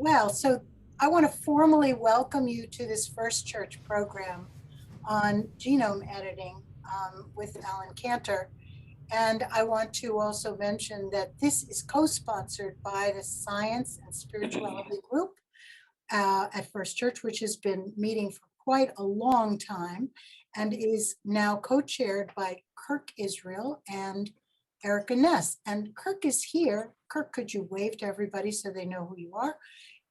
Well, so I want to formally welcome you to this First Church program on genome editing with Alan Cantor. And I want to also mention that this is co-sponsored by the Science and Spirituality Group at First Church, which has been meeting for quite a long time and is now co-chaired by Kirk Israel and Erica Ness. And Kirk is here. Kirk, could you wave to everybody so they know who you are?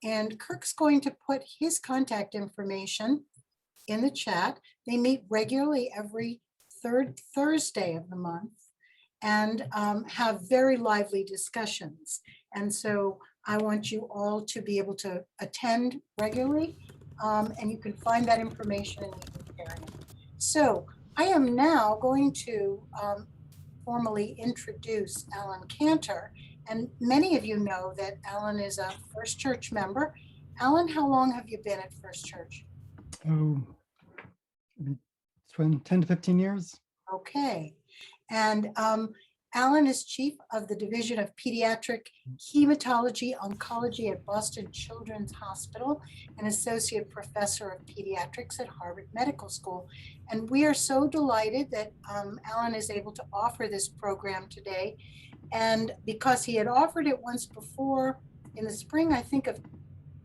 And Kirk's going to put his contact information in the chat. They meet regularly every third Thursday of the month and have very lively discussions. And so I want you all to be able to attend regularly, and you can find that information in the area. So I am now going to formally introduce Alan Cantor. And many of you know that Alan is a First Church member. Alan, how long have you been at First Church? Oh, 10 to 15 years. Okay. And Alan is chief of the Division of Pediatric Hematology Oncology at Boston Children's Hospital and associate professor of pediatrics at Harvard Medical School. And we are so delighted that Alan is able to offer this program today. And because he had offered it once before in the spring, I think of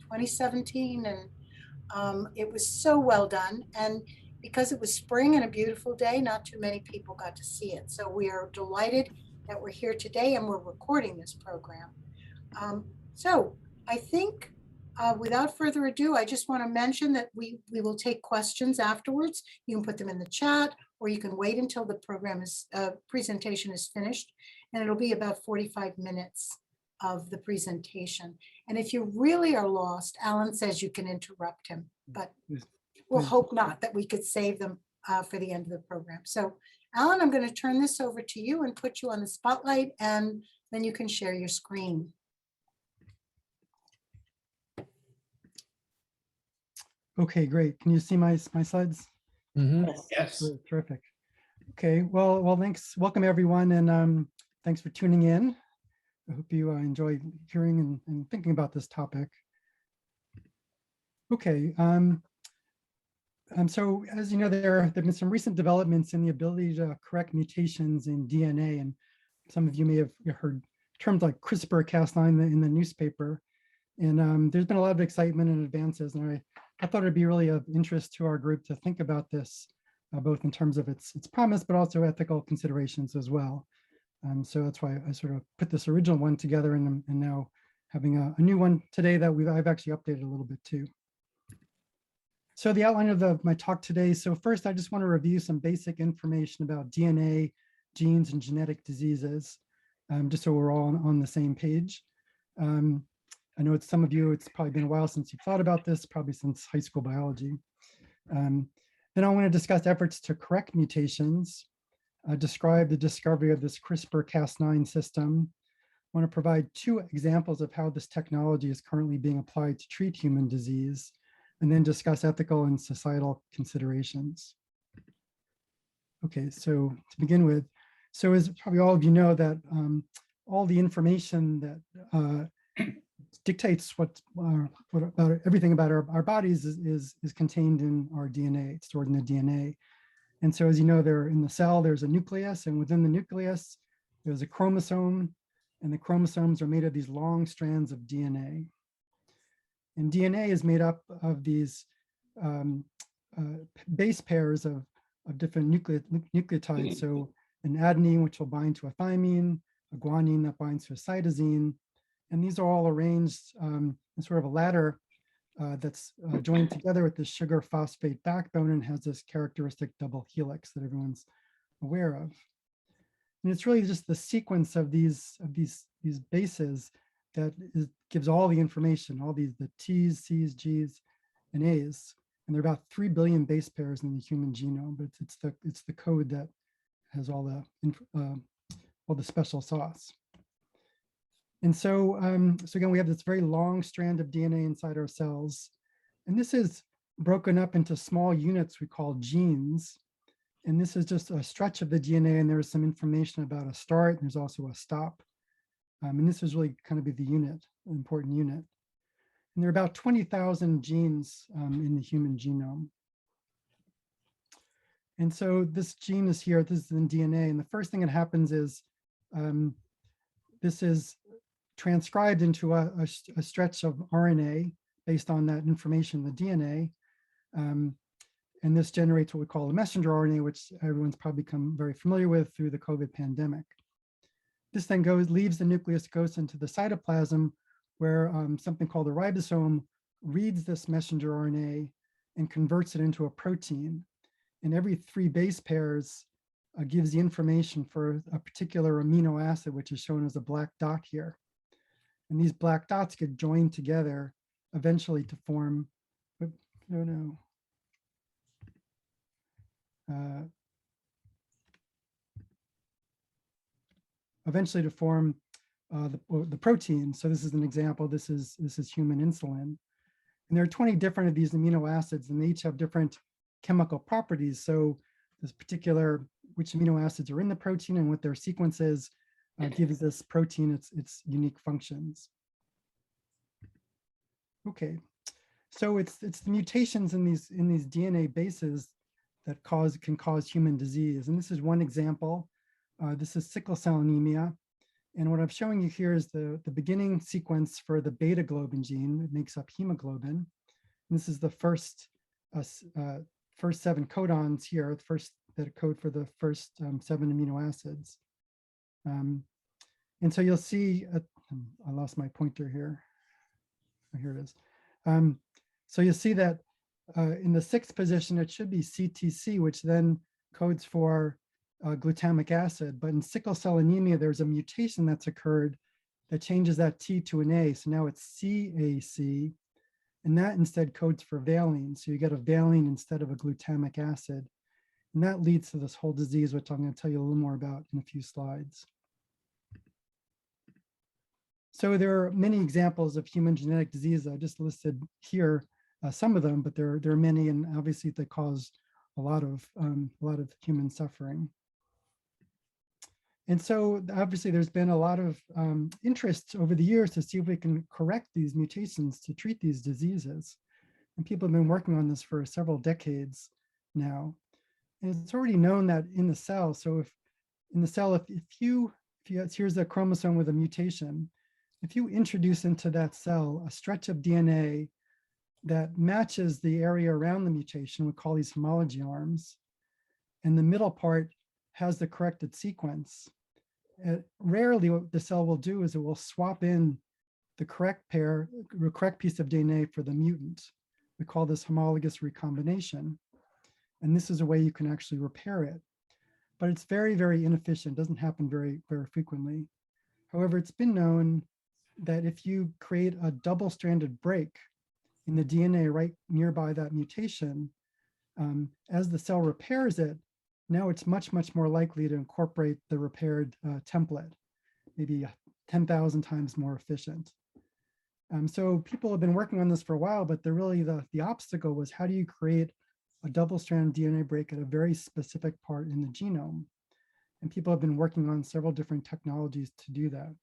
2017, and it was so well done. And because it was spring and a beautiful day, not too many people got to see it. So we are delighted that we're here today and we're recording this program. So I think without further ado, I just want to mention that we will take questions afterwards. You can put them in the chat, or you can wait until the presentation is finished, and it'll be about 45 minutes of the presentation. And if you really are lost, Alan says you can interrupt him, but we'll hope not, that we could save them for the end of the program. So Alan, I'm going to turn this over to you and put you on the spotlight, and then you can share your screen. Okay, great. Can you see my slides? Mm-hmm. Yes. Great, terrific. Okay, well, thanks. Welcome everyone, and thanks for tuning in. I hope you enjoy hearing and thinking about this topic. Okay. So as you know, there have been some recent developments in the ability to correct mutations in DNA, and some of you may have heard terms like CRISPR-Cas9 in the newspaper. And there's been a lot of excitement and advances, and I thought it'd be really of interest to our group to think about this, both in terms of its promise, but also ethical considerations as well. So that's why I sort of put this original one together, and now having a new one today that I've actually updated a little bit too. So the outline of my talk today. So first, I just want to review some basic information about DNA, genes, and genetic diseases, just so we're all on the same page. I know some of you, it's probably been a while since you've thought about this, probably since high school biology. Then I want to discuss efforts to correct mutations, describe the discovery of this CRISPR-Cas9 system. I want to provide two examples of how this technology is currently being applied to treat human disease, and then discuss ethical and societal considerations. Okay, so to begin with, so as probably all of you know that all the information that dictates everything about our bodies is contained in our DNA. It's stored in the DNA. And so as you know, in the cell, there's a nucleus, and within the nucleus, there's a chromosome, and the chromosomes are made of these long strands of DNA. And DNA is made up of these base pairs of different nucleotides. So an adenine, which will bind to a thymine, a guanine that binds to a cytosine. And these are all arranged in sort of a ladder that's joined together with this sugar phosphate backbone and has this characteristic double helix that everyone's aware of. And it's really just the sequence of these bases that gives all the information, all the T's, C's, G's, and A's. And there are about 3 billion base pairs in the human genome, but it's the code that has all the special sauce. And so, so again, we have this very long strand of DNA inside our cells. And this is broken up into small units we call genes. And this is just a stretch of the DNA, and there's some information about a start, and there's also a stop. And this is really kind of the unit, an important unit. And there are about 20,000 genes in the human genome. And so this gene is here, this is in DNA. And the first thing that happens is this is transcribed into a stretch of RNA based on that information, the DNA. And this generates what we call a messenger RNA, which everyone's probably become very familiar with through the COVID pandemic. This then leaves the nucleus, goes into the cytoplasm, where something called the ribosome reads this messenger RNA and converts it into a protein. And every 3 base pairs gives the information for a particular amino acid, which is shown as a black dot here. And these black dots get joined together eventually to form, eventually to form the protein. So this is an example. This is human insulin. And there are 20 different of these amino acids, and they each have different chemical properties. So this particular, which amino acids are in the protein and what their sequence is, gives this protein its unique functions. Okay, so it's the mutations in these DNA bases that can cause human disease. And this is one example. This is sickle cell anemia. And what I'm showing you here is the beginning sequence for the beta globin gene that makes up hemoglobin. And this is the first 7 codons here, the first that code for the first 7 amino acids. And so you'll see, I lost my pointer here. Oh, here it is. So you'll see that in the 6th position, it should be CTC, which then codes for glutamic acid. But in sickle cell anemia, there's a mutation that's occurred that changes that T to an A. So now it's CAC, and that instead codes for valine. So you get a valine instead of a glutamic acid. And that leads to this whole disease, which I'm going to tell you a little more about in a few slides. So there are many examples of human genetic disease. I just listed here some of them, but there are many, and obviously they cause a lot of human suffering. And so obviously there's been a lot of interest over the years to see if we can correct these mutations to treat these diseases. And people have been working on this for several decades now. And it's already known that in the cell, so if in the cell, here's a chromosome with a mutation, if you introduce into that cell a stretch of DNA that matches the area around the mutation, we call these homology arms, and the middle part has the corrected sequence, rarely what the cell will do is it will swap in the correct piece of DNA for the mutant. We call this homologous recombination. And this is a way you can actually repair it. But it's very, very inefficient, doesn't happen very, very frequently. However, it's been known that if you create a double-stranded break in the DNA right nearby that mutation, as the cell repairs it, now it's much, much more likely to incorporate the repaired template, maybe 10,000 times more efficient. So people have been working on this for a while, but the obstacle was, how do you create a double-strand DNA break at a very specific part in the genome? And people have been working on several different technologies to do that.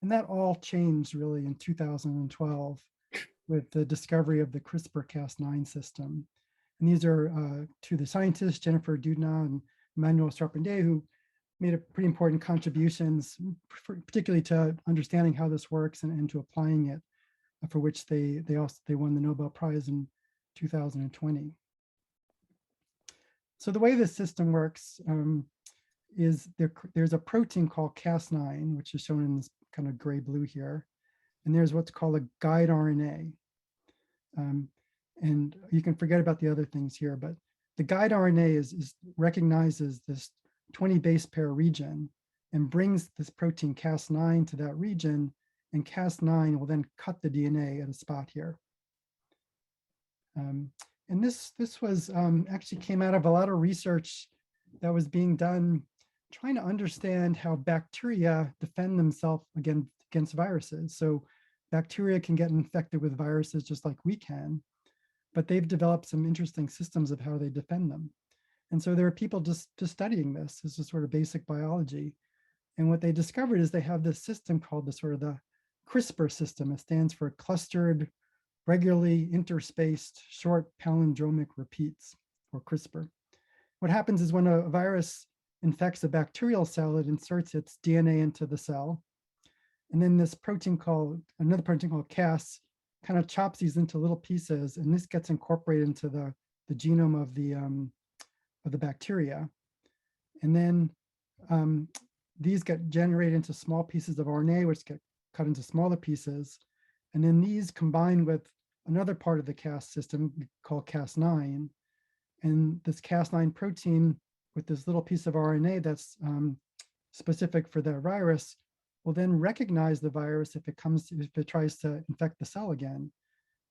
And that all changed really in 2012 with the discovery of the CRISPR-Cas9 system. And these are to the scientists, Jennifer Doudna and Emmanuel Charpentier, who made a pretty important contributions, particularly to understanding how this works and to applying it, for which they won the Nobel Prize in 2020. So the way this system works is there's a protein called Cas9, which is shown in this kind of gray-blue here. And there's what's called a guide RNA. And you can forget about the other things here, but the guide RNA recognizes this 20 base pair region and brings this protein Cas9 to that region, and Cas9 will then cut the DNA at a spot here. And this was actually came out of a lot of research that was being done trying to understand how bacteria defend themselves against viruses. So bacteria can get infected with viruses just like we can, but they've developed some interesting systems of how they defend them. And so there are people just studying this. This is sort of basic biology. And what they discovered is they have this system called the Crispr system. It stands for clustered, regularly interspaced, short palindromic repeats, or CRISPR. What happens is when a virus infects a bacterial cell, it inserts its DNA into the cell. And then this another protein called Cas, kind of chops these into little pieces, and this gets incorporated into the genome of the bacteria. And then these get generated into small pieces of RNA, which get cut into smaller pieces. And then these combine with another part of the Cas system called Cas9. And this Cas9 protein with this little piece of RNA that's specific for that virus will then recognize the virus if it tries to infect the cell again.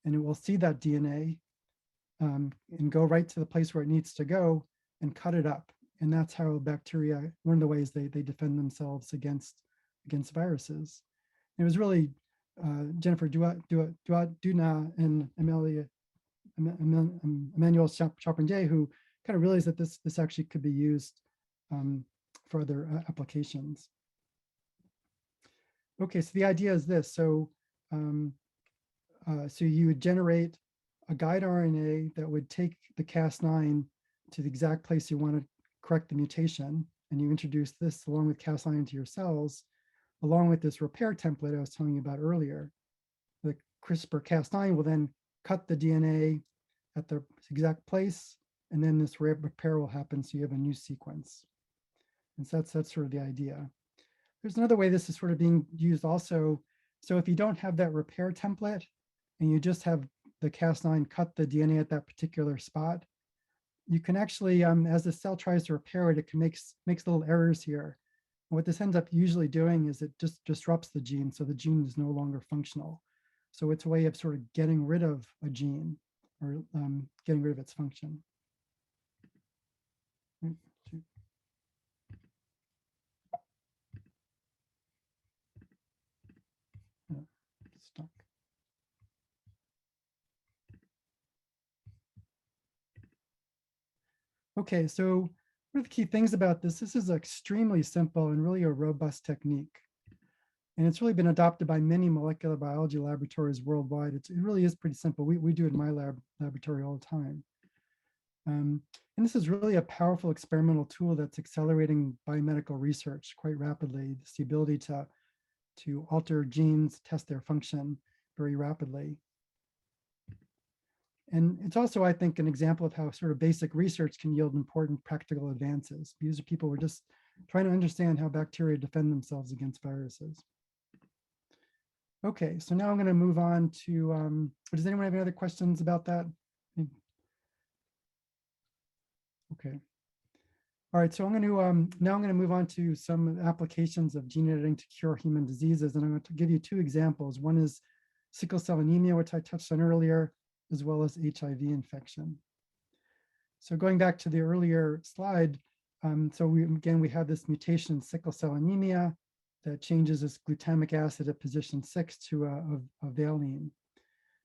And it will see that DNA and go right to the place where it needs to go and cut it up. And that's how bacteria, one of the ways they defend themselves against viruses. It was really Jennifer Doudna and Emmanuel Charpentier who kind of realized that this actually could be used for other applications. Okay, so the idea is this. So you would generate a guide RNA that would take the Cas9 to the exact place you want to correct the mutation, and you introduce this along with Cas9 into your cells, along with this repair template I was telling you about earlier. The CRISPR-Cas9 will then cut the DNA at the exact place, and then this repair will happen, so you have a new sequence. And so that's sort of the idea. There's another way this is sort of being used also. So if you don't have that repair template, and you just have the Cas9 cut the DNA at that particular spot, you can actually, as the cell tries to repair it, it can makes little errors here. And what this ends up usually doing is it just disrupts the gene, so the gene is no longer functional. So it's a way of sort of getting rid of a gene or getting rid of its function. Stuck. Okay, so what are the key things about this? This is extremely simple and really a robust technique. And it's really been adopted by many molecular biology laboratories worldwide. It really is pretty simple. We do it in my laboratory all the time. And this is really a powerful experimental tool that's accelerating biomedical research quite rapidly. It's the ability to alter genes, test their function very rapidly. And it's also, I think, an example of how sort of basic research can yield important practical advances. These are people who are just trying to understand how bacteria defend themselves against viruses. Okay, so now I'm going to move on to, does anyone have any other questions about that? Okay. All right, so I'm going to, now I'm going to move on to some applications of gene editing to cure human diseases. And I'm going to give you two examples. One is sickle cell anemia, which I touched on earlier, as well as HIV infection. So going back to the earlier slide, again, we have this mutation in sickle cell anemia that changes this glutamic acid at position 6 to a valine.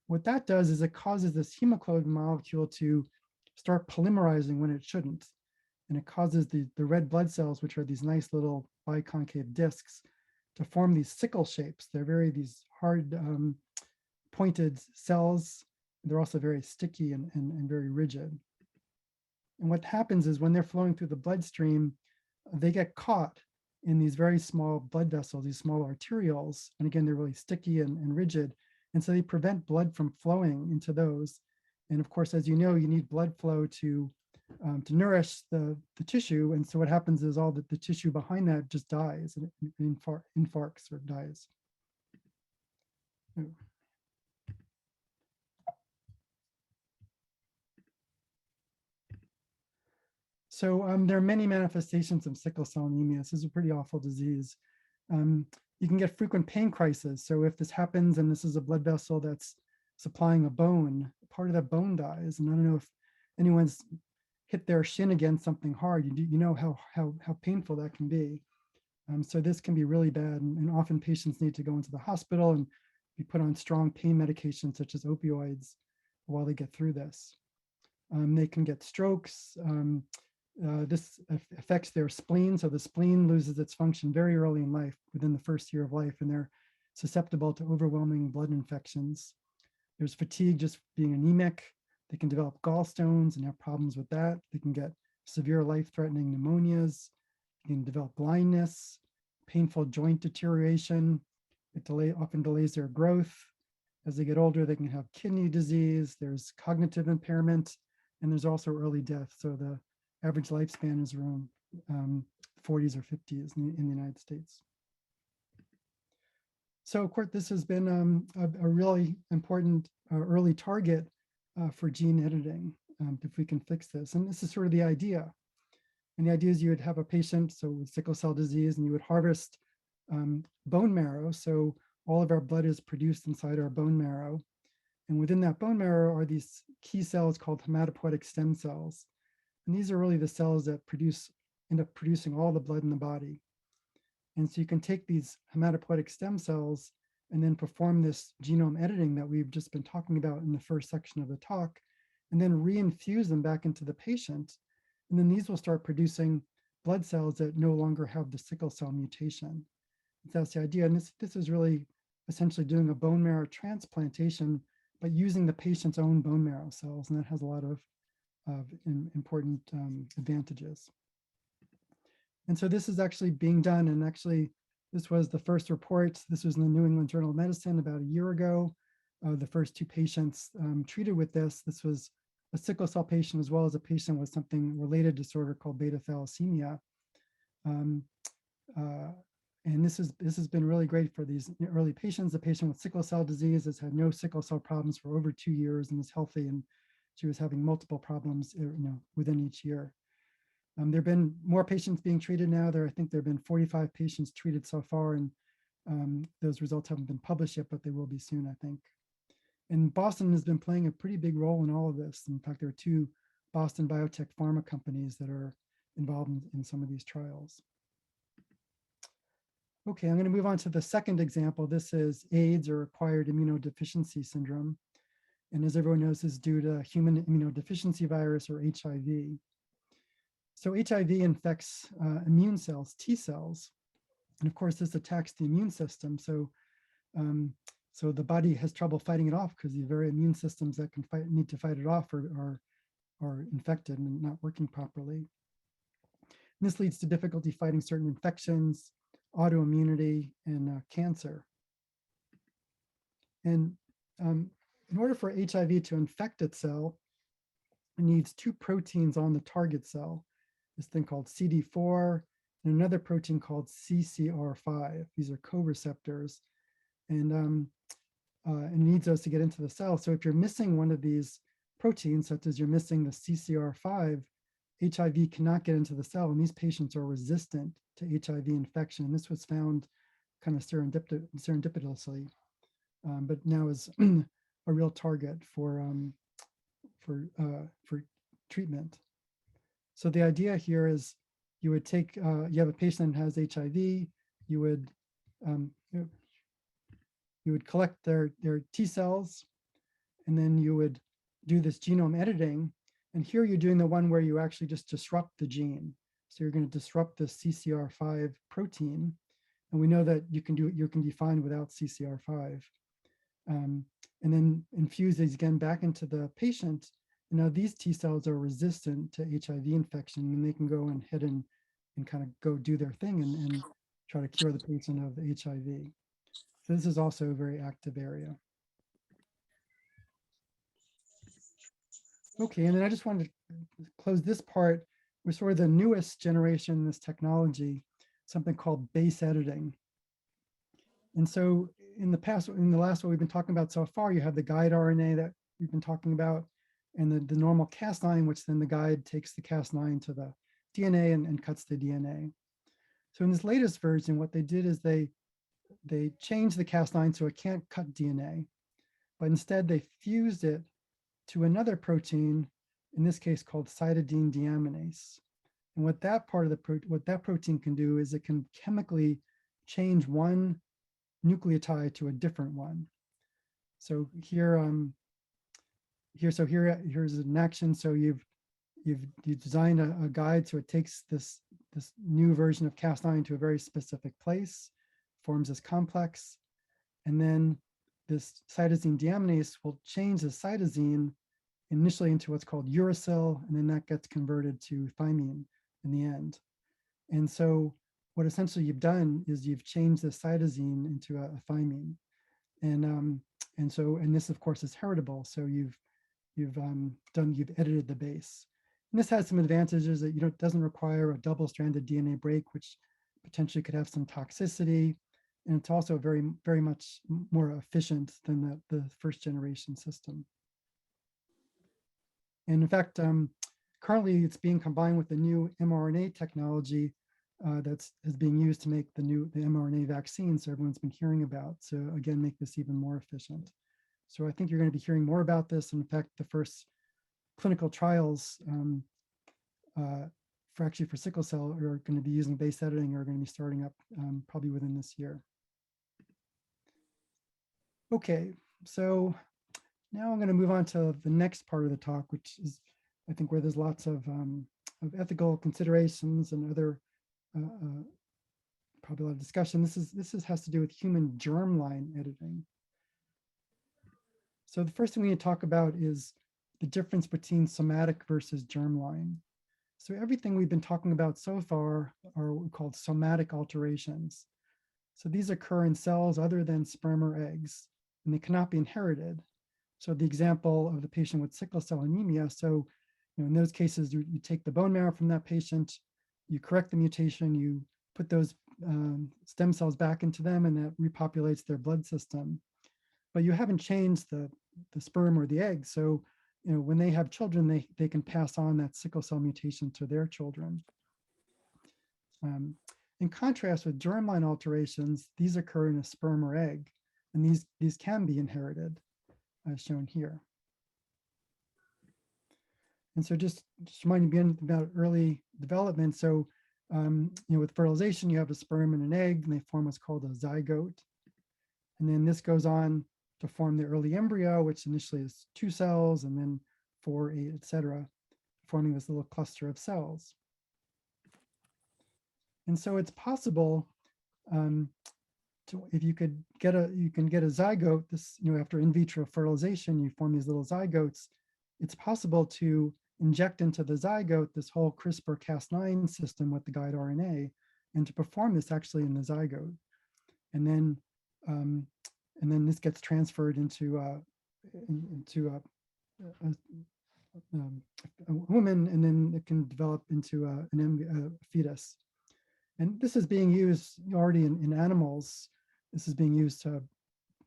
What that does is it causes this hemoglobin molecule to start polymerizing when it shouldn't. And it causes the red blood cells, which are these nice little biconcave discs, to form these sickle shapes. They're these hard pointed cells. They're also very sticky and very rigid. And what happens is when they're flowing through the bloodstream, they get caught in these very small blood vessels, these small arterioles. And again, they're really sticky and rigid. And so they prevent blood from flowing into those. And of course, as you know, you need blood flow to nourish the tissue. And so what happens is all the tissue behind that just dies, and it infarcts or dies. So there are many manifestations of sickle cell anemia. This is a pretty awful disease. You can get frequent pain crises. So if this happens and this is a blood vessel that's supplying a bone, part of that bone dies. And I don't know if anyone's hit their shin against something hard. You know how painful that can be. So this can be really bad. And often patients need to go into the hospital and be put on strong pain medications such as opioids while they get through this. They can get strokes. This affects their spleen. So the spleen loses its function very early in life, within the first year of life. And they're susceptible to overwhelming blood infections. There's fatigue, just being anemic. They can develop gallstones and have problems with that. They can get severe life-threatening pneumonias. They can develop blindness, painful joint deterioration. It often delays their growth. As they get older, they can have kidney disease. There's cognitive impairment, and there's also early death. So the average lifespan is around 40s or 50s in the United States. So of course, this has been a really important early target for gene editing, if we can fix this. And this is sort of the idea. And the idea is you would have a patient, so with sickle cell disease, and you would harvest bone marrow. So all of our blood is produced inside our bone marrow. And within that bone marrow are these key cells called hematopoietic stem cells. And these are really the cells that end up producing all the blood in the body. And so you can take these hematopoietic stem cells and then perform this genome editing that we've just been talking about in the first section of the talk, and then reinfuse them back into the patient. And then these will start producing blood cells that no longer have the sickle cell mutation. That's the idea. And this is really essentially doing a bone marrow transplantation, but using the patient's own bone marrow cells. And that has a lot of important advantages. And so this is actually being done. And actually, this was the first report. This was in the New England Journal of Medicine about a year ago. The first 2 patients treated with this. This was a sickle cell patient as well as a patient with something related disorder called beta thalassemia. And this has been really great for these early patients. The patient with sickle cell disease has had no sickle cell problems for over 2 years and is healthy, and she was having multiple problems, within each year. There have been more patients being treated now. I think there have been 45 patients treated so far, and those results haven't been published yet, but they will be soon, I think. And Boston has been playing a pretty big role in all of this. In fact, there are 2 Boston biotech pharma companies that are involved in some of these trials. Okay, I'm going to move on to the second example. This is AIDS, or acquired immunodeficiency syndrome. And as everyone knows, this is due to human immunodeficiency virus, or HIV. So HIV infects immune cells, T cells. And of course, this attacks the immune system. So the body has trouble fighting it off because the very immune systems that can need to fight it off are infected and not working properly. And this leads to difficulty fighting certain infections, autoimmunity, and cancer. And in order for HIV to infect its cell, it needs 2 proteins on the target cell, this thing called CD4 and another protein called CCR5. These are co-receptors, and it needs those to get into the cell. So if you're missing one of these proteins, such as you're missing the CCR5, HIV cannot get into the cell, and these patients are resistant to HIV infection. And this was found kind of serendipitously, but now is a real target for treatment. So the idea here is you would take, you have a patient that has HIV, you would collect their T cells, and then you would do this genome editing. And here you're doing the one where you actually just disrupt the gene. So you're going to disrupt the CCR5 protein. And we know that you can be fine without CCR5. And then infuse these again back into the patient. And now these T cells are resistant to HIV infection, and they can go ahead and kind of go do their thing and try to cure the patient of HIV. So this is also a very active area. Okay, and then I just wanted to close this part with sort of the newest generation in this technology, something called base editing. And so in the last what we've been talking about so far, you have the guide RNA that we've been talking about, and the normal Cas9, which then the guide takes the Cas9 to the DNA and cuts the DNA. So in this latest version, what they did is they changed the Cas9 so it can't cut DNA, but instead they fused it to another protein, in this case called cytidine deaminase. And what that protein can do is it can chemically change one nucleotide to a different one. So here's an action. So you've designed a guide so it takes this new version of Cas9 to a very specific place, forms this complex, And then this cytosine deaminase will change the cytosine initially into what's called uracil, and then that gets converted to thymine in the end. And so what essentially you've done is you've changed the cytosine into a thymine. And this of course is heritable. So you've edited the base. And this has some advantages that it doesn't require a double-stranded DNA break, which potentially could have some toxicity. And it's also very, very much more efficient than the first generation system. And in fact, currently it's being combined with the new mRNA technology that's being used to make the mRNA vaccine. So everyone's been hearing about. So again, make this even more efficient. So I think you're going to be hearing more about this. In fact, the first clinical trials for sickle cell are going to be using base editing, are going to be starting up probably within this year. Okay, so now I'm going to move on to the next part of the talk, which is, I think, where there's lots of ethical considerations and other probably a lot of discussion. This has to do with human germline editing. So the first thing we need to talk about is the difference between somatic versus germline. So everything we've been talking about so far are what we call somatic alterations. So these occur in cells other than sperm or eggs, and they cannot be inherited. So the example of the patient with sickle cell anemia, so in those cases, you take the bone marrow from that patient, you correct the mutation, you put those stem cells back into them, and that repopulates their blood system. But you haven't changed the sperm or the egg. So when they have children, they can pass on that sickle cell mutation to their children. In contrast with germline alterations, these occur in a sperm or egg, and these can be inherited, as shown here. And so just reminding you about early development. So with fertilization, you have a sperm and an egg, and they form what's called a zygote. And then this goes on to form the early embryo, which initially is 2 cells, and then 4, 8, etc., forming this little cluster of cells. And so it's possible if you can get a zygote, this after in vitro fertilization, you form these little zygotes. It's possible to inject into the zygote this whole CRISPR-Cas9 system with the guide RNA, and to perform this actually in the zygote, and then this gets transferred into a woman, and then it can develop into a fetus. And this is being used already in animals. This is being used to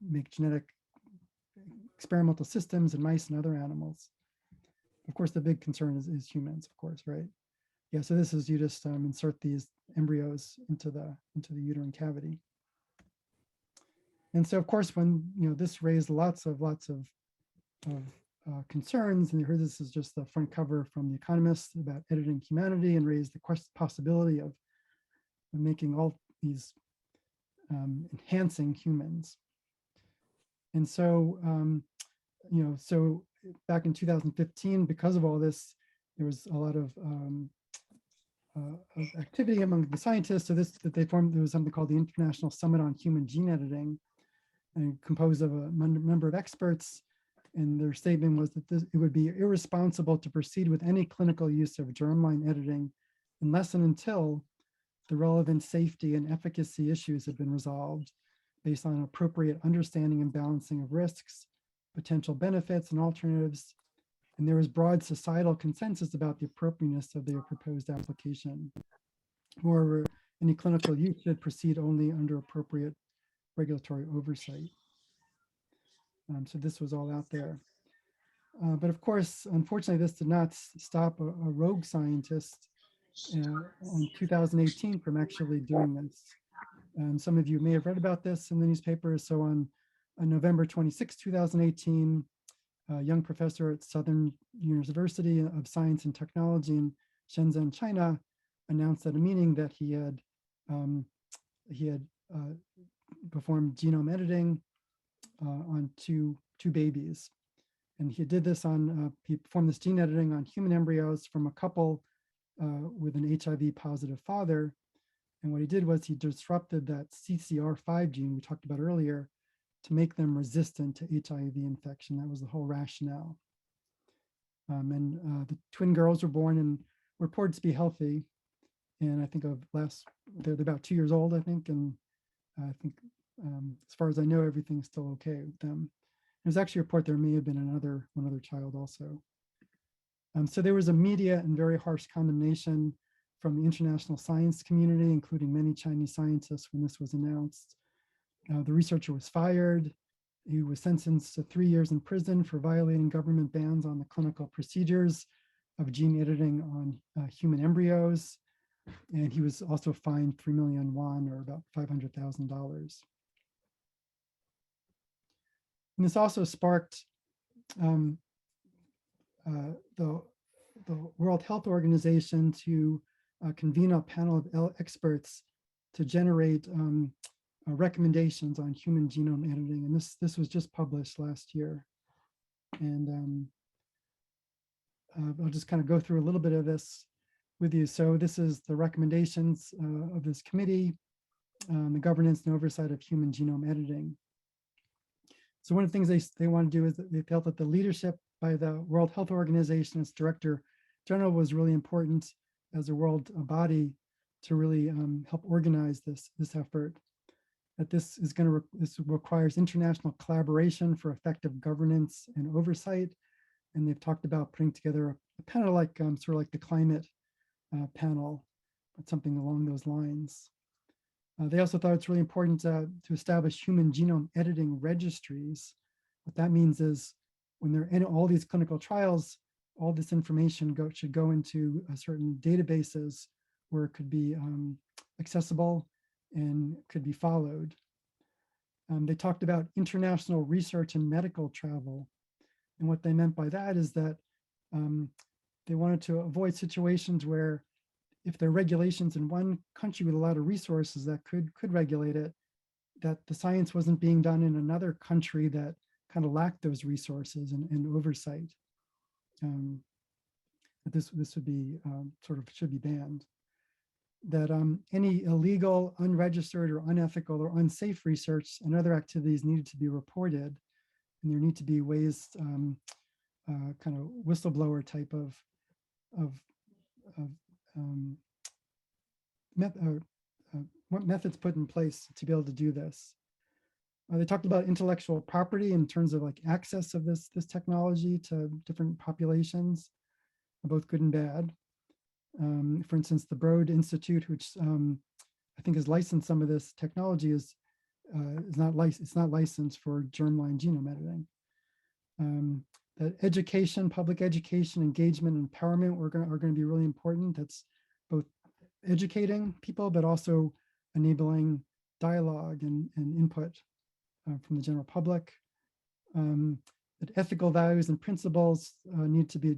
make genetic experimental systems in mice and other animals. Of course, the big concern is humans, of course, right? Yeah, so this is, you just insert these embryos into the uterine cavity. And so, of course, when this raised lots of concerns, and you heard this is just the front cover from The Economist about editing humanity, and raised the possibility of making all these enhancing humans. And so, so back in 2015, because of all this, there was a lot of activity among the scientists. So there was something called the International Summit on Human Gene Editing, and composed of a number of experts. And their statement was that it would be irresponsible to proceed with any clinical use of germline editing unless and until the relevant safety and efficacy issues have been resolved based on appropriate understanding and balancing of risks, potential benefits and alternatives, and there was broad societal consensus about the appropriateness of their proposed application. Moreover, any clinical use should proceed only under appropriate regulatory oversight. So this was all out there. But of course, unfortunately, this did not stop a rogue scientist in 2018 from actually doing this. Some of you may have read about this in the newspapers. So on November 26, 2018, a young professor at Southern University of Science and Technology in Shenzhen, China, announced at a meeting that he had performed genome editing on two babies. And he did this he performed this gene editing on human embryos from a couple with an HIV positive father. And what he did was he disrupted that CCR5 gene we talked about earlier, to make them resistant to HIV infection. That was the whole rationale. The twin girls were born and were reported to be healthy. And I think they're about 2 years old, I think. And I think as far as I know, everything's still okay with them. There's actually a report there may have been one other child also. So there was immediate and very harsh condemnation from the international science community, including many Chinese scientists when this was announced. The researcher was fired. He was sentenced to 3 years in prison for violating government bans on the clinical procedures of gene editing on human embryos. And he was also fined 3 million won, or about $500,000. And this also sparked the World Health Organization to convene a panel of experts to generate recommendations on human genome editing. And this was just published last year. And I'll just kind of go through a little bit of this with you. So this is the recommendations of this committee, the governance and oversight of human genome editing. So one of the things they want to do is that they felt that the leadership by the World Health Organization, its director general, was really important as a world body to really help organize this effort. That this requires international collaboration for effective governance and oversight. And they've talked about putting together a panel like sort of like the climate panel, but something along those lines. They also thought it's really important to establish human genome editing registries. What that means is when they're in all these clinical trials, all this information should go into certain databases where it could be accessible and could be followed. They talked about international research and medical travel. And what they meant by that is that they wanted to avoid situations where if there are regulations in one country with a lot of resources that could regulate it, that the science wasn't being done in another country that kind of lacked those resources and oversight. That this would be should be banned. That any illegal, unregistered, or unethical or unsafe research and other activities needed to be reported, and there need to be ways, kind of whistleblower type of what methods put in place to be able to do this. They talked about intellectual property in terms of like access of this technology to different populations, both good and bad. For instance, the Broad Institute, which I think has licensed some of this technology, it's not licensed for germline genome editing. That education, public education, engagement, and empowerment are going to be really important. That's both educating people, but also enabling dialogue and input from the general public. That ethical values and principles need to be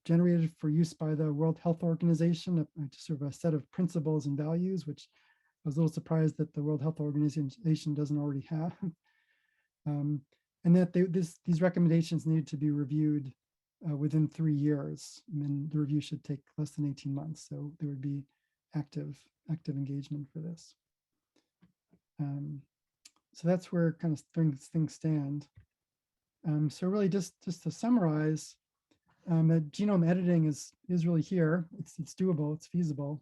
generated for use by the World Health Organization, sort of a set of principles and values, which I was a little surprised that the World Health Organization doesn't already have. And that these recommendations needed to be reviewed within 3 years. And the review should take less than 18 months. So there would be active engagement for this. So that's where kind of things stand. So really just to summarize, that genome editing is really here. It's doable, it's feasible.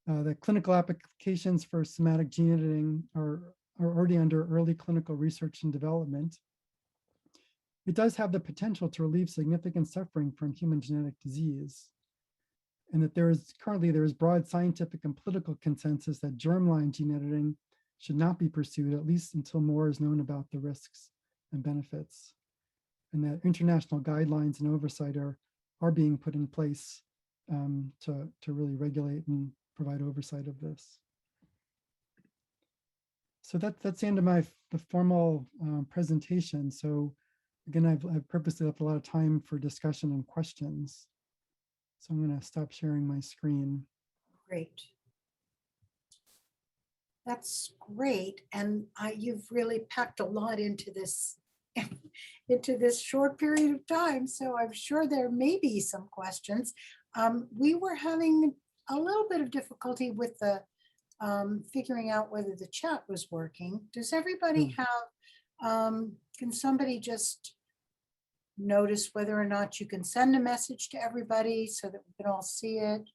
The clinical applications for somatic gene editing are already under early clinical research and development. It does have the potential to relieve significant suffering from human genetic disease. And that there is broad scientific and political consensus that germline gene editing should not be pursued, at least until more is known about the risks and benefits. And that international guidelines and oversight are being put in place to really regulate and provide oversight of this. So that's the end of the formal presentation. So again, I've purposely left a lot of time for discussion and questions. So I'm going to stop sharing my screen. Great. That's great. And you've really packed a lot into this short period of time. So I'm sure there may be some questions. We were having a little bit of difficulty with the figuring out whether the chat was working. Does everybody have Can somebody just notice whether or not you can send a message to everybody so that we can all see it?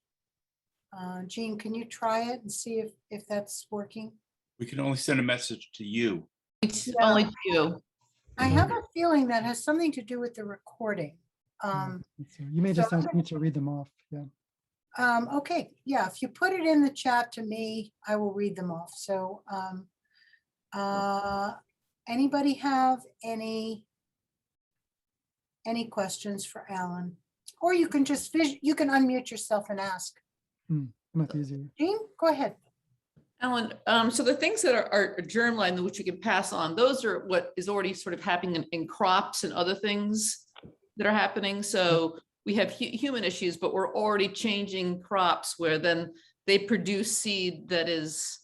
Jean, can you try it and see if that's working? We can only send a message to you. It's Yeah. only you. I have a feeling that has something to do with the recording. So you may just need to read them off. Yeah. Okay, yeah, if you put it in the chat to me, I will read them off. So anybody have any questions for Alan? Or you can just you can unmute yourself and ask. Much easier. Jean, go ahead. Alan, so the things that are germline, which you can pass on, those are what is already sort of happening in crops and other things that are happening. So we have human issues, but we're already changing crops where then they produce seed that is,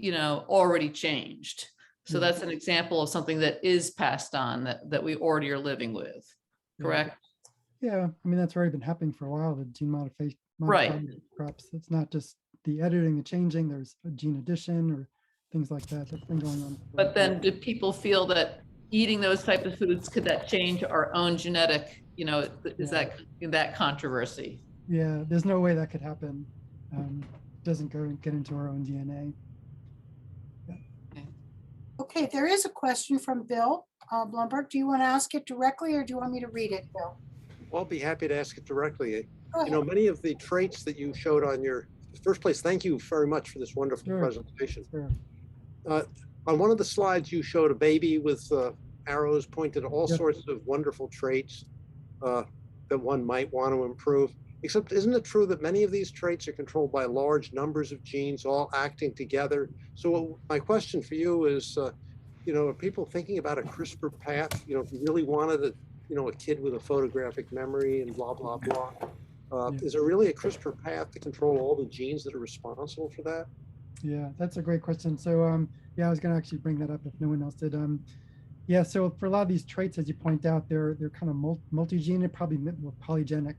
already changed. So that's an example of something that is passed on that we already are living with, correct? Yeah, I mean, that's already been happening for a while, the gene modification Right. crops. It's not just the editing, the changing, there's a gene addition or things like that that's been going on. But then do people feel that eating those types of foods, could that change our own genetic, is that controversy? Yeah, there's no way that could happen. Doesn't get into our own DNA. Okay, there is a question from Bill Blumberg. Do you want to ask it directly or do you want me to read it, Bill? I'll be happy to ask it directly. Go ahead. Many of the traits that you showed on your first place, thank you very much for this wonderful Sure. presentation. Sure. On one of the slides, you showed a baby with arrows pointed at all Yep. sorts of wonderful traits that one might want to improve. Except, isn't it true that many of these traits are controlled by large numbers of genes all acting together? So my question for you is, are people thinking about a CRISPR path? If you really wanted a kid with a photographic memory and blah, blah, blah. Is there really a CRISPR path to control all the genes that are responsible for that? Yeah, that's a great question. So yeah, I was going to actually bring that up if no one else did. Yeah, so for a lot of these traits, as you point out, they're kind of multi-gene and probably more polygenic.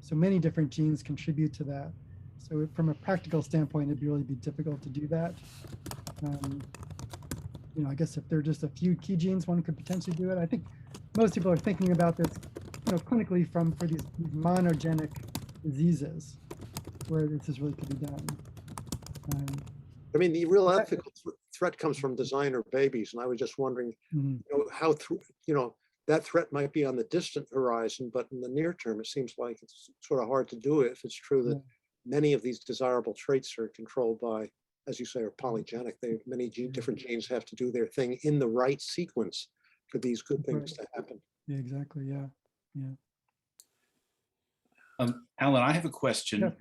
So many different genes contribute to that. So from a practical standpoint, it'd really be difficult to do that. I guess if there are just a few key genes, one could potentially do it. I think most people are thinking about this, clinically for these monogenic diseases, where this is really could be done. I mean, the real ethical threat comes from designer babies, and I was just wondering, how that threat might be on the distant horizon, but in the near term, it seems like it's sort of hard to do it if it's true that many of these desirable traits are controlled by, as you say, are polygenic. Many different genes have to do their thing in the right sequence for these good things to happen. Yeah, exactly. Yeah. Alan, I have a question.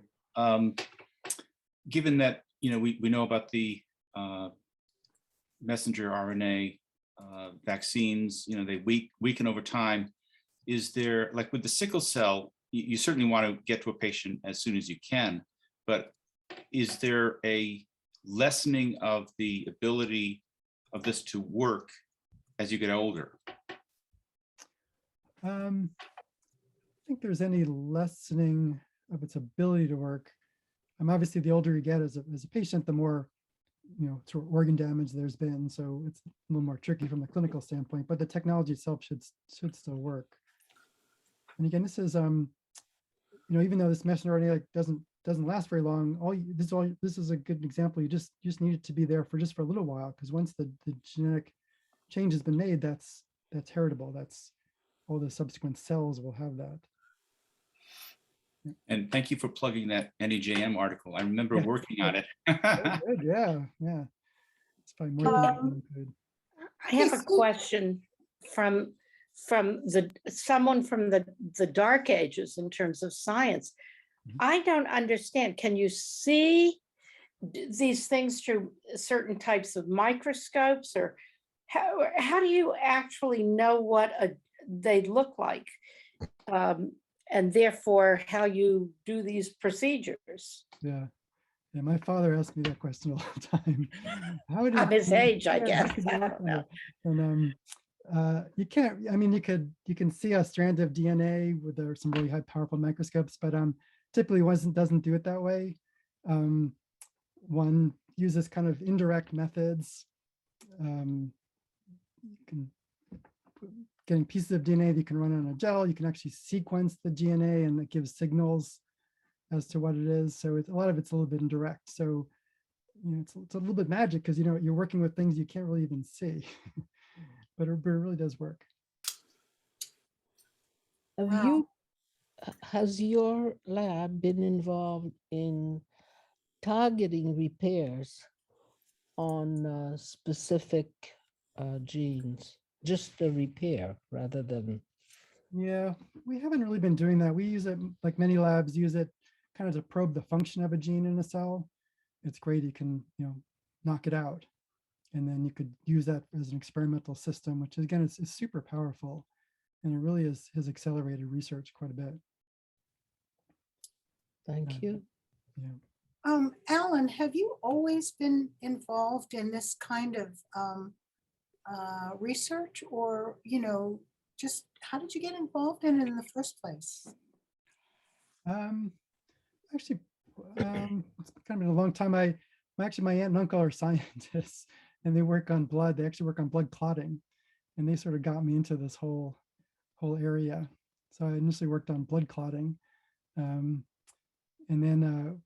Given that we know about the messenger RNA vaccines, they weaken over time. Is there, like with the sickle cell, you certainly want to get to a patient as soon as you can, but is there a lessening of the ability of this to work as you get older? I don't think there's any lessening of its ability to work. Obviously, the older you get as a patient, the more sort of organ damage there's been. So it's a little more tricky from the clinical standpoint, but the technology itself should still work. And again, this is even though this messenger RNA doesn't last very long, this is a good example. You just need it to be there for a little while, because once the genetic change has been made, that's heritable. That's all the subsequent cells will have that. And thank you for plugging that NEJM article. I remember working on it. Good, yeah. It's probably more than good. I have a question from someone from the dark ages in terms of science. I don't understand. Can you see these things through certain types of microscopes, or how do you actually know what they look like? And therefore how you do these procedures? Yeah, my father asked me that question all the time. I'm his age, I guess. I don't know. And you can't. I mean, you can see a strand of DNA with some really high powerful microscopes, but typically doesn't do it that way. One uses kind of indirect methods. getting pieces of DNA that you can run on a gel, you can actually sequence the DNA and it gives signals as to what it is. So a lot of it's a little bit indirect. So it's a little bit magic because you're working with things you can't really even see, but it really does work. Has your lab been involved in targeting repairs on specific genes, just the repair rather than? Yeah, we haven't really been doing that. We use it, like many labs use it kind of to probe the function of a gene in a cell. It's great. You can, knock it out. And then you could use that as an experimental system, which again, is super powerful. And it really has accelerated research quite a bit. Thank you. Yeah. Alan, have you always been involved in this kind of research, or, just how did you get involved in it in the first place? Actually, it's kind of been a long time. My aunt and uncle are scientists, and they work on blood. They actually work on blood clotting, and they sort of got me into this whole area. So I initially worked on blood clotting, and then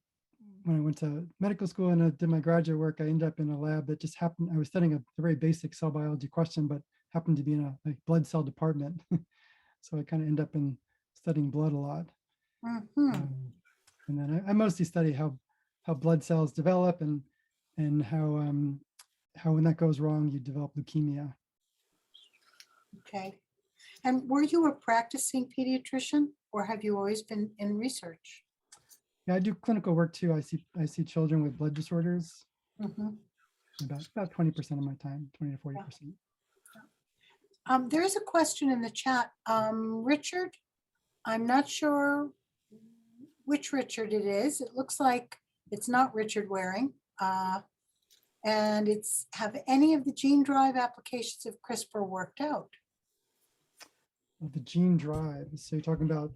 when I went to medical school and I did my graduate work, I ended up in a lab that just happened. I was studying a very basic cell biology question, but happened to be in a blood cell department. So I kind of end up in studying blood a lot. Mm-hmm. And then I mostly study how blood cells develop and how when that goes wrong, you develop leukemia. Okay. And were you a practicing pediatrician, or have you always been in research? Yeah, I do clinical work too. I see children with blood disorders. Mm-hmm. About 20% of my time, 20 to 40%. There is a question in the chat. Richard, I'm not sure which Richard it is. It looks like it's not Richard Waring. And have any of the gene drive applications of CRISPR worked out? Well, the gene drive. So you're talking about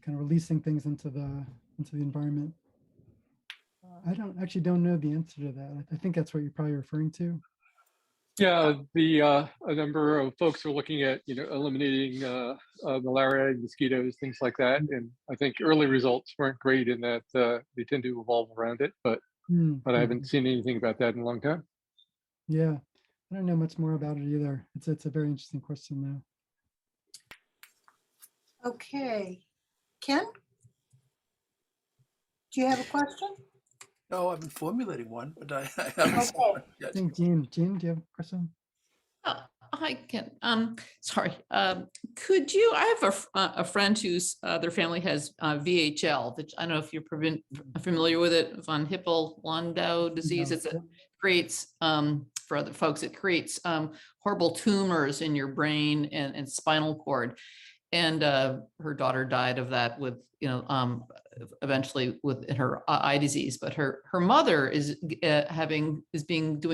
kind of releasing things into the environment. I don't know the answer to that. I think that's what you're probably referring to. Yeah, a number of folks are looking at eliminating malaria, mosquitoes, things like that, and I think early results weren't great in that they tend to evolve around it, but I haven't seen anything about that in a long time. Yeah, I don't know much more about it either. It's a very interesting question though. Okay, Ken, do you have a question? No, I've been formulating one, but I haven't Okay. I think Jean, do you have a question? Hi, Ken. Sorry. Could you? I have a friend whose their family has VHL. Which I don't know if you're familiar with it. Von Hippel-Lindau disease. It creates for other folks. It creates horrible tumors in your brain and spinal cord. And her daughter died of that with, eventually with her eye disease. But her mother is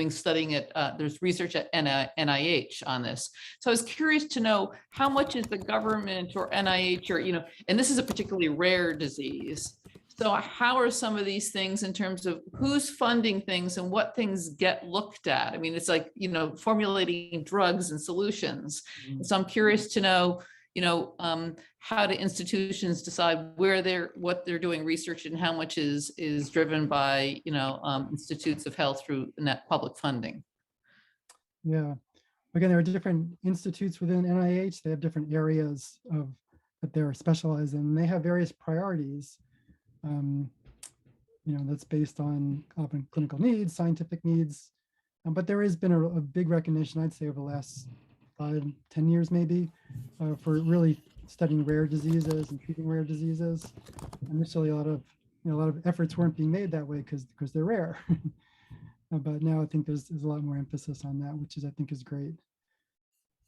studying at there's research at NIH on this. So I was curious to know how much is the government or NIH or and this is a particularly rare disease. So how are some of these things in terms of who's funding things and what things get looked at? I mean, it's like formulating drugs and solutions. So I'm curious to know. How do institutions decide what they're doing research and how much is driven by, institutes of health through net public funding? Yeah, again, there are different institutes within NIH. They have different areas that they're specialized in. They have various priorities, that's based on often clinical needs, scientific needs. But there has been a big recognition, I'd say, over the last 5-10 years maybe, for really studying rare diseases and treating rare diseases. Initially, a lot of efforts weren't being made that way because they're rare. But now I think there's a lot more emphasis on that, which I think is great.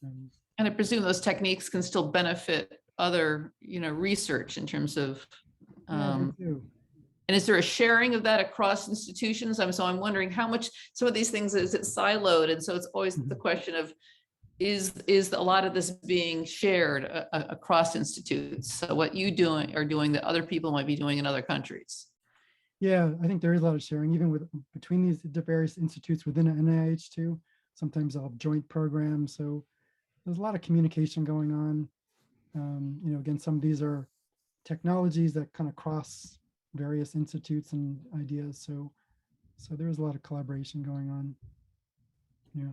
And I presume those techniques can still benefit other, research in terms of. Yeah, they do. And is there a sharing of that across institutions? So I'm wondering how much some of these things is it siloed, and so it's always the question of. Is a lot of this being shared across institutes? So what you are doing that other people might be doing in other countries? Yeah, I think there is a lot of sharing, even between these various institutes within NIH too. sometimes they'll have joint programs. So there's a lot of communication going on. Again, some of these are technologies that kind of cross various institutes and ideas. So there's a lot of collaboration going on. Yeah.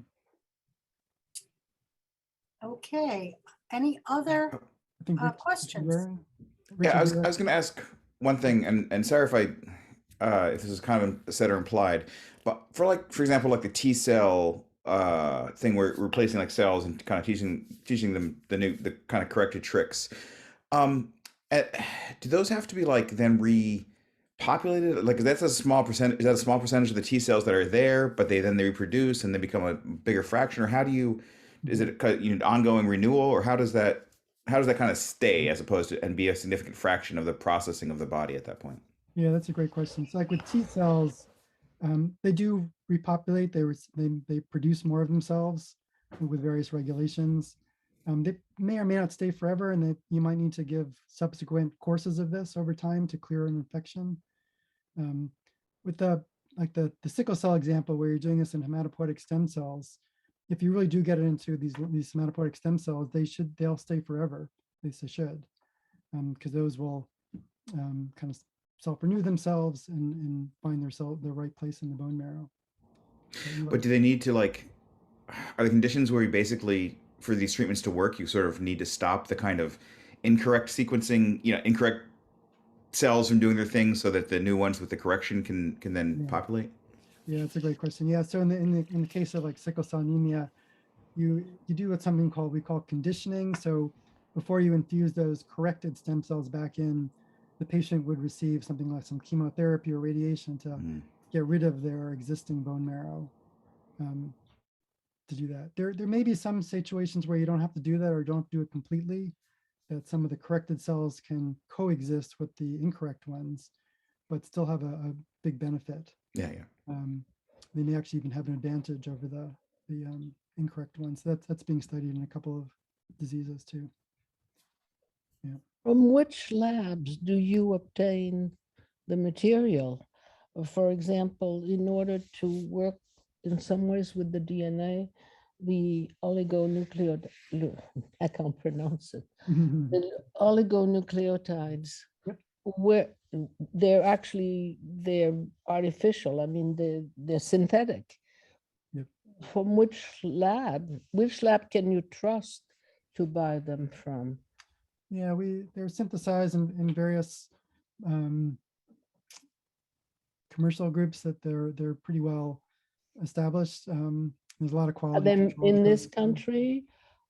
Okay, any other I think questions? Yeah, I was Richard, going to ask one thing, and sorry if this is kind of said or implied, but for example, like the T cell thing, where we're replacing like cells and kind of teaching them the kind of corrected tricks. Do those have to be like then repopulated? Like that's a small percentage. Is that a small percentage of the T cells that are there, but they reproduce and they become a bigger fraction? Or how do you? Is it ongoing renewal, or how does that kind of stay as opposed to and be a significant fraction of the processing of the body at that point? Yeah, that's a great question. So like with T cells, they do repopulate. They produce more of themselves with various regulations. They may or may not stay forever, and you might need to give subsequent courses of this over time to clear an infection. With the sickle cell example, where you're doing this in hematopoietic stem cells, if you really do get it into these hematopoietic stem cells, they'll stay forever. At least they should, because those will kind of self-renew themselves and find their right place in the bone marrow. But do they need to are the conditions where you basically, for these treatments to work, you sort of need to stop the kind of incorrect sequencing, incorrect cells from doing their thing, so that the new ones with the correction can then populate? Yeah, that's a great question. Yeah, so in the case of like sickle cell anemia, you do what we call conditioning. So before you infuse those corrected stem cells back in, the patient would receive something like some chemotherapy or radiation to get rid of their existing bone marrow. To do that, there may be some situations where you don't have to do that or don't do it completely, that some of the corrected cells can coexist with the incorrect ones, but still have a big benefit. Yeah. They may actually even have an advantage over the incorrect ones. So that's being studied in a couple of diseases too. Yeah. From which labs do you obtain the material? For example, in order to work in some ways with the DNA, the oligonucleotide, I can't pronounce it, the oligonucleotides, where they're artificial. I mean, they're synthetic. Yep. From which lab can you trust to buy them from? Yeah, they're synthesized in various commercial groups that they're pretty well established. There's a lot of quality. Are they control in that this goes- country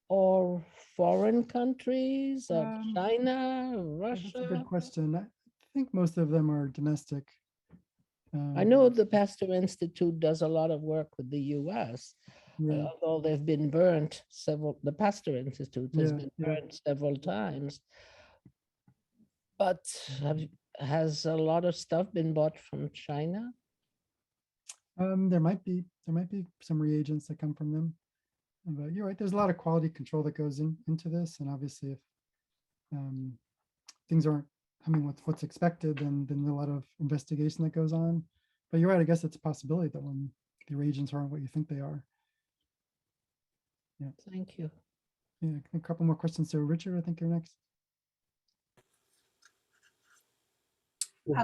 or foreign countries, or China, That's a good Russia? question. I think most of them are domestic. I know the Pasteur Institute does a lot of work with the US, Yeah, although they've been burnt the Pasteur Institute has Yeah, been yeah. burnt several times. But has a lot of stuff been bought from China? there might be some reagents that come from them, but you're right. There's a lot of quality control that goes into this, and obviously, if things aren't coming with what's expected, then a lot of investigation that goes on. But you're right. I guess it's a possibility that when the reagents aren't what you think they are. Yeah. Thank you. Yeah. A couple more questions. So, Richard, I think you're next.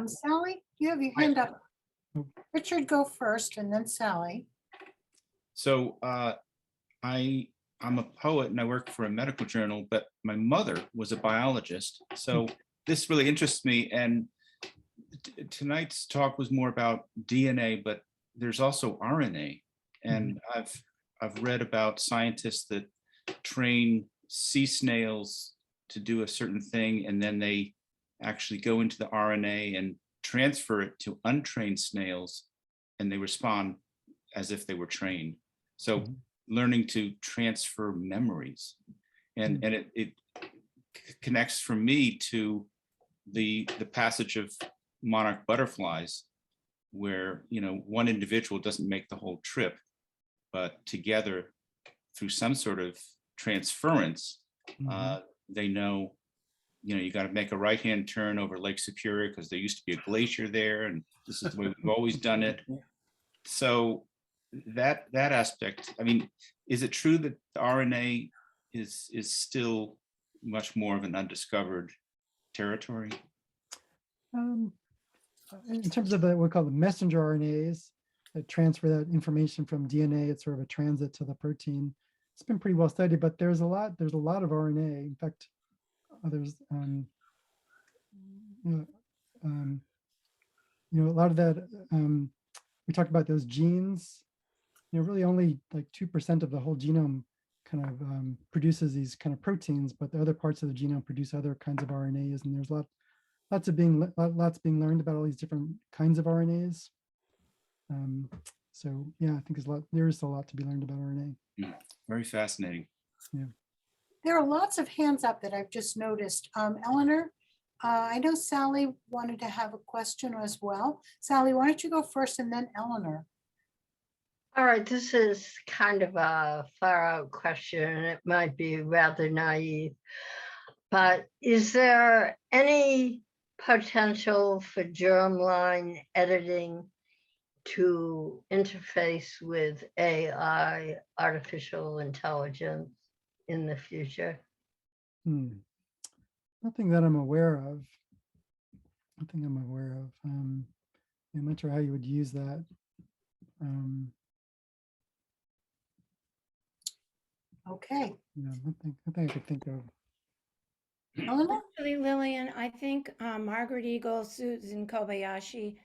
Sally, you have your hand up. Richard, go first, and then Sally. So I'm a poet and I work for a medical journal, but my mother was a biologist. So this really interests me. And tonight's talk was more about DNA, but there's also RNA. And I've read about scientists that train sea snails to do a certain thing, and then they actually go into the RNA and transfer it to untrained snails, and they respond as if they were trained. So learning to transfer memories, and it connects for me to the passage of monarch butterflies, where one individual doesn't make the whole trip, but together through some sort of transference, they know, you got to make a right-hand turn over Lake Superior because there used to be a glacier there, and this is the way we've always done it. So that aspect, I mean, is it true that the RNA is still much more of an undiscovered territory? In terms of what we call the messenger RNAs that transfer that information from DNA, it's sort of a transit to the protein. It's been pretty well studied, but there's a lot of RNA. In fact, there's a lot of that. We talked about those genes. Really only like 2% of the whole genome kind of produces these kind of proteins, but the other parts of the genome produce other kinds of RNAs, and there's lots being learned about all these different kinds of RNAs. So yeah, I think there is a lot to be learned about RNA. Very fascinating. Yeah. There are lots of hands up that I've just noticed. Eleanor, I know Sally wanted to have a question as well. Sally, why don't you go first and then Eleanor? All right, this is kind of a far out question. It might be rather naive, but is there any potential for germline editing to interface with AI, artificial intelligence, in the future? Nothing that I'm aware of. Nothing I'm aware of. I'm not sure how you would use that. Okay. Yeah, nothing I could think of. Eleanor? Actually, Lillian, I think Margaret Eagle, Susan Kobayashi,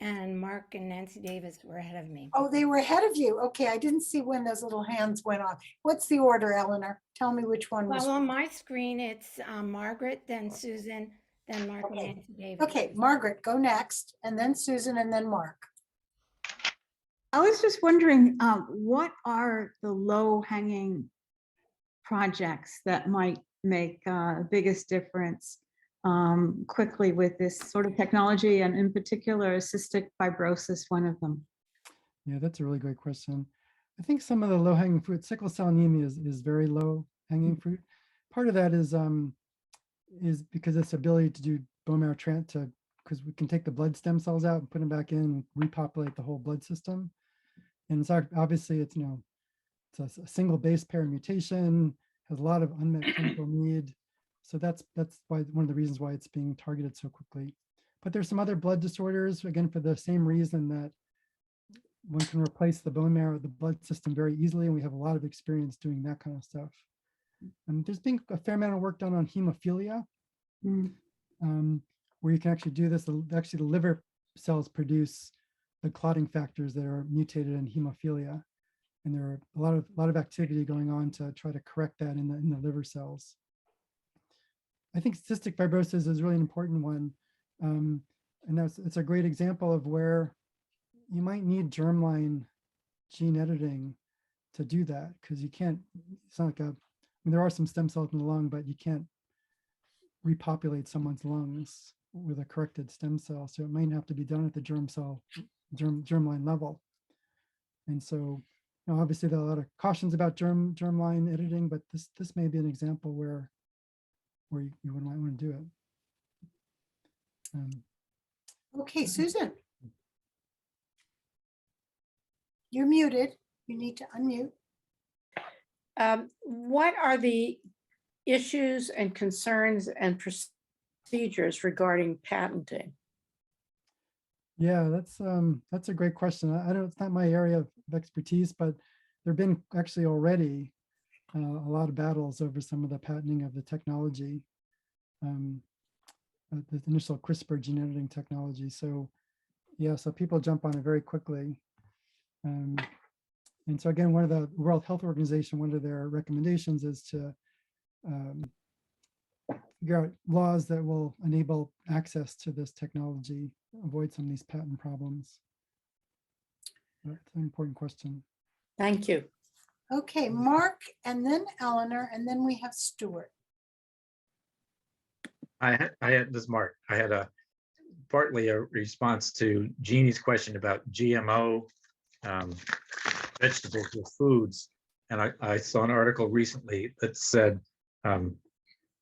and Mark and Nancy Davis were ahead of me. Oh, they were ahead of you. Okay, I didn't see when those little hands went off. What's the order, Eleanor? Tell me which one was. Well, on my screen, it's Margaret, then Susan, then Mark and Nancy Davis. Okay, Margaret, go next, and then Susan, and then Mark. I was just wondering, what are the low-hanging projects that might make biggest difference quickly with this sort of technology, and in particular, cystic fibrosis, one of them? Yeah, that's a really great question. I think some of the low-hanging fruit, sickle cell anemia is very low-hanging fruit. Part of that is because its ability to do bone marrow transplant, because we can take the blood stem cells out and put them back in and repopulate the whole blood system. And it's obviously it's a single base pair mutation, has a lot of unmet clinical need. So that's why one of the reasons why it's being targeted so quickly. But there's some other blood disorders, again, for the same reason that one can replace the bone marrow, the blood system very easily, and we have a lot of experience doing that kind of stuff. And there's been a fair amount of work done on hemophilia, where you can actually do this. Actually, the liver cells produce the clotting factors that are mutated in hemophilia, and there are a lot of activity going on to try to correct that in the liver cells. I think cystic fibrosis is really an important one, and it's a great example of where you might need germline gene editing to do that, because you can't. It's not like there are some stem cells in the lung, but you can't repopulate someone's lungs with a corrected stem cell. So it might have to be done at the germline level. And so, obviously there are a lot of cautions about germline editing, but this may be an example where you might want to do it. Okay, Susan. You're muted. You need to unmute. What are the issues and concerns and procedures regarding patenting? Yeah, that's a great question. I don't. It's not my area of expertise, but there have been actually already a lot of battles over some of the patenting of the technology, the initial CRISPR gene editing technology. So, yeah, so people jump on it very quickly. And so again, one of the World Health Organization, one of their recommendations is to figure out laws that will enable access to this technology, avoid some of these patent problems. That's an important question. Thank you. Okay, Mark, and then Eleanor, and then we have Stuart. This is Mark. I had partly a response to Jeannie's question about GMO vegetables or foods. And I saw an article recently that said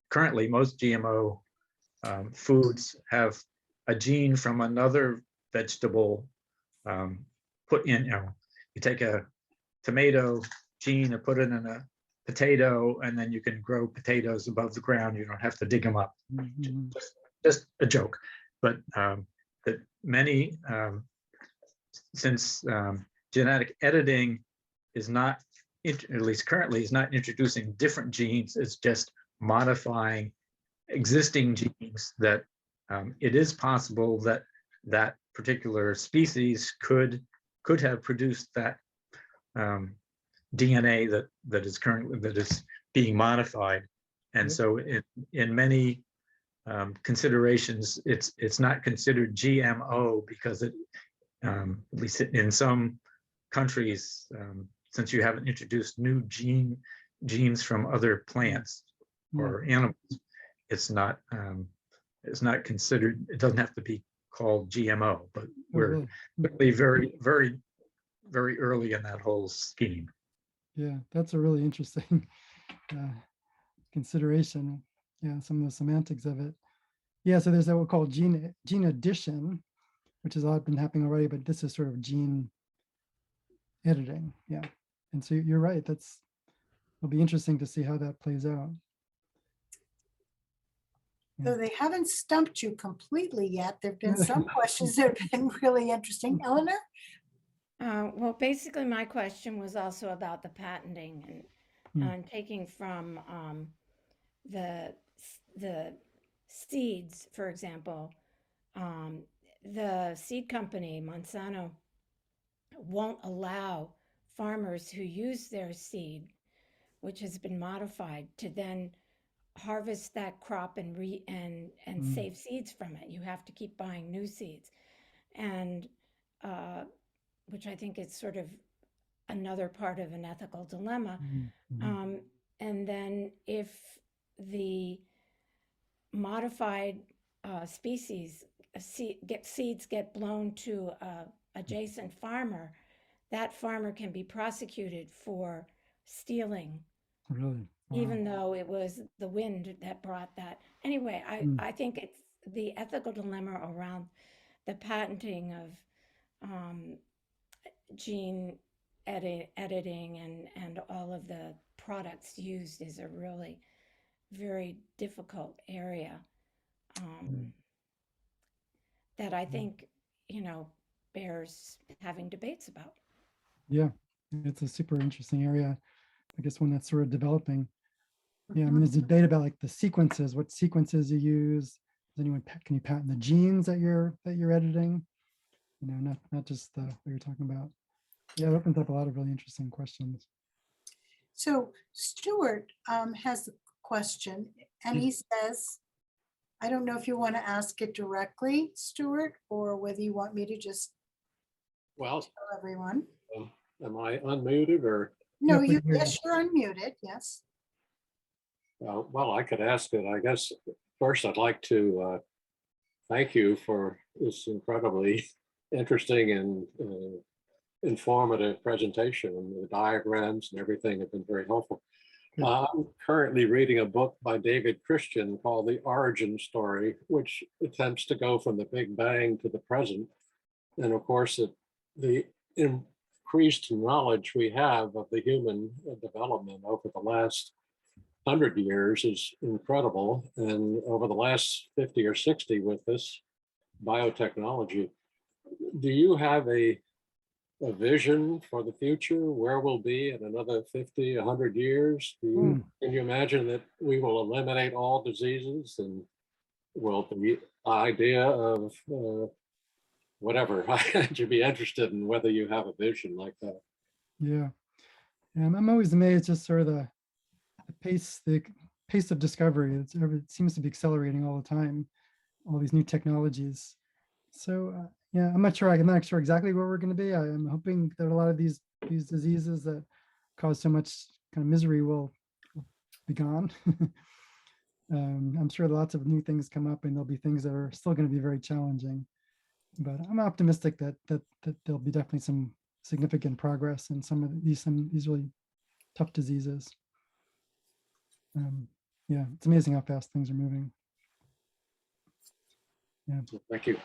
currently most GMO foods have a gene from another vegetable put in, you take a tomato gene and put it in a potato, and then you can grow potatoes above the ground. You don't have to dig them up. Mhm. Just a joke, but that many, since genetic editing is not, at least currently, is not introducing different genes, it's just modifying existing genes, that it is possible that that particular species could have produced that DNA that is being modified. And Yep. so in many considerations, it's not considered GMO because it, at least in some countries, since you haven't introduced new genes from other plants or animals, it's not considered. It doesn't have to be called GMO, but we're really very early in that whole scheme. Yeah, that's a really interesting consideration. Yeah, some of the semantics of it. Yeah, so there's what we call gene addition, which has been happening already, but this is sort of gene editing. Yeah, and so you're right. It'll be interesting to see how that plays out. So they haven't stumped you completely yet. There've been some questions that have been really interesting. Eleanor? Well, basically, my question was also about the patenting and taking from the seeds, for example. The seed company, Monsanto, won't allow farmers who use their seed, which has been modified, to then harvest that crop and save seeds from it. You have to keep buying new seeds, and which I think is sort of another part of an ethical dilemma. And then if the modified species seeds get blown to adjacent farmer, that farmer can be prosecuted for stealing. Really? Wow. Even though it was the wind that brought that. Anyway, I think it's the ethical dilemma around the patenting of gene editing and all of the products used is a really very difficult area that I think, bears having debates about. Yeah, it's a super interesting area. I guess one that's sort of developing. Yeah, I mean, there's a debate about like the sequences, what sequences you use. Can you patent the genes that you're editing? Not just what you're talking about. Yeah, it opens up a lot of really interesting questions. So Stuart has a question, and he says, I don't know if you want to ask it directly, Stuart, or whether you want me to just tell everyone. Am I unmuted or? No, yes, you're unmuted, yes. Well, I could ask it. I guess first I'd like to thank you for this incredibly interesting and informative presentation. And the diagrams and everything have been very helpful. I'm currently reading a book by David Christian called The Origin Story, which attempts to go from the Big Bang to the present. And of course, the increased knowledge we have of the human development over the last 100 years is incredible. And over the last 50 or 60 with this biotechnology, do you have a vision for the future, where we'll be in another 50, 100 years? Can you imagine that we will eliminate all diseases, and will the idea of whatever, you'd be interested in whether you have a vision like that? Yeah, I'm always amazed just sort of the pace of discovery. It seems to be accelerating all the time, all these new technologies. So yeah, I'm not sure exactly where we're going to be. I'm hoping that a lot of these diseases that cause so much kind of misery will be gone. I'm sure lots of new things come up, and there'll be things that are still going to be very challenging. But I'm optimistic that there'll be definitely some significant progress in some of these really tough diseases. Yeah, it's amazing how fast things are moving. Yeah. Thank you.